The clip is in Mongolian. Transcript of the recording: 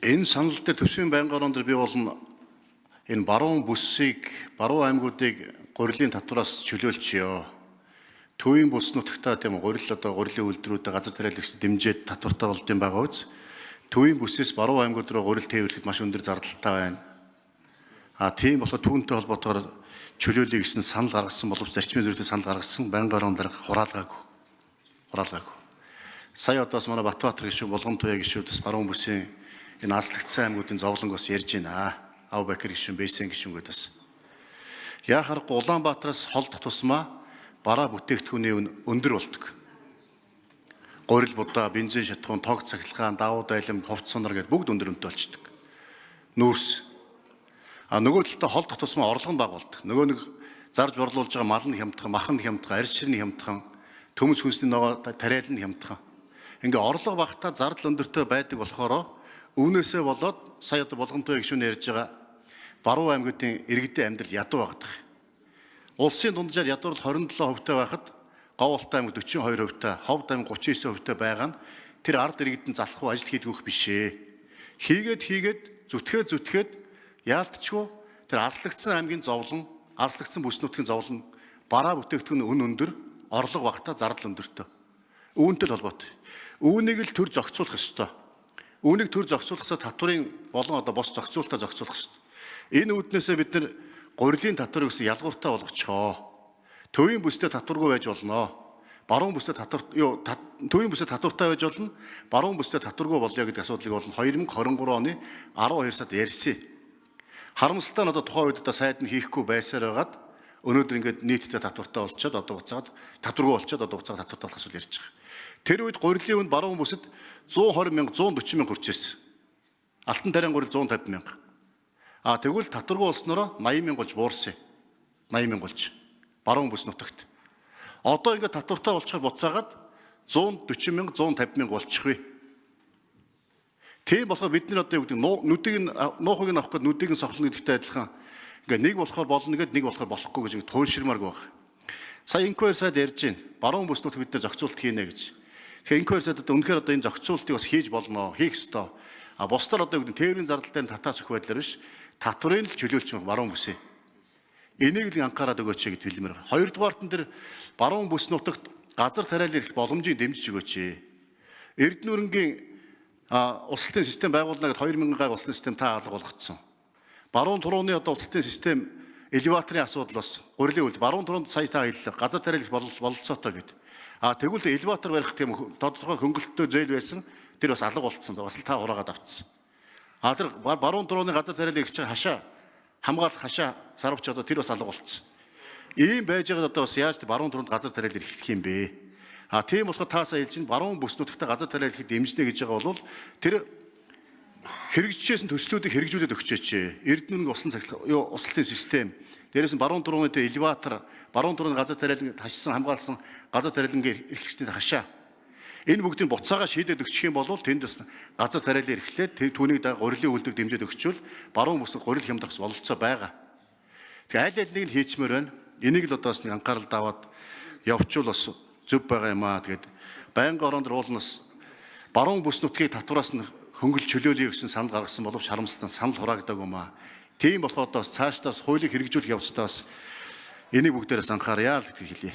Энэ санал дээр төсвийн байнгын орон дээр би болно энэ баруун бүсийг, баруун аймагуудыг гурилын татвараас чөлөөлчихё. Төвийн бүс нутагтаа тийм гурил гурилын үйлдвэрүүдэд газар тариалагч дэмжиж татвартай болдсон байгаа үз. Төвийн бүсээс баруун аймагуд руу гурил тээвэрлэхэд маш өндөр зардалтай байна. Тийм болохоор түүнтэй холбоотойгоор чөлөөлөе гэсэн санал гаргасан боловч зарчмын зөрүүтэй санал гаргасан байнгын орон дээр хураалгаагүй. Сая одоос манай Батбаатар гишүүн, Болгонтуяа гишүүдс баруун бүсийн энэ азлагдсан аймагуудын зовлонгоос ярьж байна. Авбакер гишүүн, Бейсэн гишүүнгүүдээс. Яхаар Улаанбаатараас холдох тусмаа бараа бүтээгдэхүүний үн өндөр болдог. Гурил будаа, бензин шатхуун, тог цахилгаан, давуу дайлам, хувц сонор гэдээ бүгд өндөр үнэтэй болчдөг. Нүүрс. Нөгөө талдаа холдох тусмаа орлого нь бага болдог. Нөгөө нэг зарж борлуулж байгаа мал нь хямдхан, махан нь хямдхан, арьс шир нь хямдхан, төмөс хүнсний ногоо тариал нь хямдхан. Ингээ орлого багтаа зардал өндөртэй байдаг болохоор үүнээсээ болоод сая одоо Болгонтуяа гишүүн ярьж байгаа баруун аймагуудын иргэдийн амьдрал ядуу багтах. Улсын дунджаар ядуурл 27% байхад Говьолтой аймаг 42%, Ховд аймаг 39% байгаа нь тэр ард иргэдэн залах уу ажил хийдгүүх бишээ. Хийгээд зүтгээд яалтчгүй тэр аслагдсан аймгийн зовлон, аслагдсан бүс нутгийн зовлон, бараа бүтээгдэхүүн үн өндөр, орлого багтаа зардал өндөртэй. Үүнтэй л холбоотой. Үүнийг л төр зохицуулах ёстой. Үүнийг төр зохицуулахсаа татварын болон одоо бос зохицуулалтаа зохицуулах ёстой. Энэ үүднээсээ бид нар гурилын татварыг гэсэн ялгууртаа болгочихоо. Төвийн бүстэй татваргүй байж болно. Баруун бүстэй төвийн бүстэй татвартай байж болно. Баруун бүстэй татваргүй болё гэдэг асуудлыг болно 2023 оны 12 сард ярьсан. Харамсалтай нь одоо тухайн үед сайд нь хийхгүй байсаар байгаад өнөөдөр ингээд нийтдээ татвартай болчиход одоо буцаад татваргүй болчиход одоо буцаад татвартай болох асуудал ярьж байгаа. Тэр үед гурилын үнд баруун бүсэд 120 мянга, 140 мянга хүрчээсэн. Алтан тарайн гурил 150 мянга. Тэгвэл татваргүй болсноро 80 мянга болж буурсан. 80 мянга болж баруун бүс нутагт. Одоо ингээд татвартай болчихоор буцаагаад 140 мянга, 150 мянга болчихвээ. Тийм болохоор бид нар одоо юу гэдэг нуухыг нь авах гэдэг нүдийг нь сохлно гэдэгтэй адилхан ингээд нэг болохоор болно гэдэг нэг болохоор болохгүй гэж туйлширмааргүй байна. Сая инквайр сайд ярьж байна. Баруун бүс нутаг бид нар зохицуулт хийнэ гэж. Тэгэхээр инквайр сайд одоо үнэхээр одоо энэ зохицуултыг бас хийж болно, хийх ёстой. Бусдаар одоо юу гэдэг тээврийн зардал дээр татаас өгөх байдлаар биш, татврын л чөлөөлч баруун бүсээ. Энийг л анхаарал өгөөч гэж хэлмээр байна. Хоёрдугаарт нь тэр баруун бүс нутагт газар тариалал ирэх боломжийг дэмжиж өгөөч. Эрдэнэ улсалтын систем байгуулна гэдэг 2000 га улсын систем та алга болгоцсон. Баруун турууны одоо улсалтын систем элеваторын асуудал бас гурилын үйлд баруун туруунд сая та хэллээ. Газар тариалал бололцоотой гэдэг. Тэгвэл элеватор барих тийм тодорхой хөнгөлөлтөө зээл байсан. Тэр бас алга болцсон. Бас л та хураагаад авцсан. Тэр баруун турууны газар тариалал ирэх чинь хашаа хамгаалах хашаа сарвч одоо тэр бас алга болцсон. Ийм байж байгаад одоо бас яаж баруун туруунд газар тариалал ирэх юм бэ? Тийм болохоор таасаа хэлж чинь баруун бүс нутагтаа газар тариалал ирэхэд дэмжнэ гэж байгаа бол тэр хэрэгжижсэн төслүүдийг хэрэгжүүлээд өгчөөч. Эрдэнэ улсалтын систем дээрээс нь баруун турууны тэр элеватор, баруун турууны газар тариалан хашсан хамгаалсан газар тариалангийн эрхлэгчдийн хашаа. Энэ бүгдийг буцаага шийдээд өгчих юм бол тэнд бас газар тариалан эрхлээд түүнийг гурилын үйлдвэр дэмжиж өгчвөл баруун бүсд гурил хямдах бололцоо байгаа. Тэгээ аль нэг нь хийчмээр байна. Энийг л одоос нэг анхаарал даваад явуучвал бас зөв байгаа юм аа. Тэгээд байнгын орон дээр уулнаас баруун бүс нутгийг татвараас нь хөнгөл чөлөөлөе гэсэн санал гаргасан боловч харамсалтай санал хураагдаг юм аа. Тийм болохоор одоос цаашдаа хуулийг хэрэгжүүлэх явцдаас энийг бүгдээрээс анхаарья л гэж хэлье.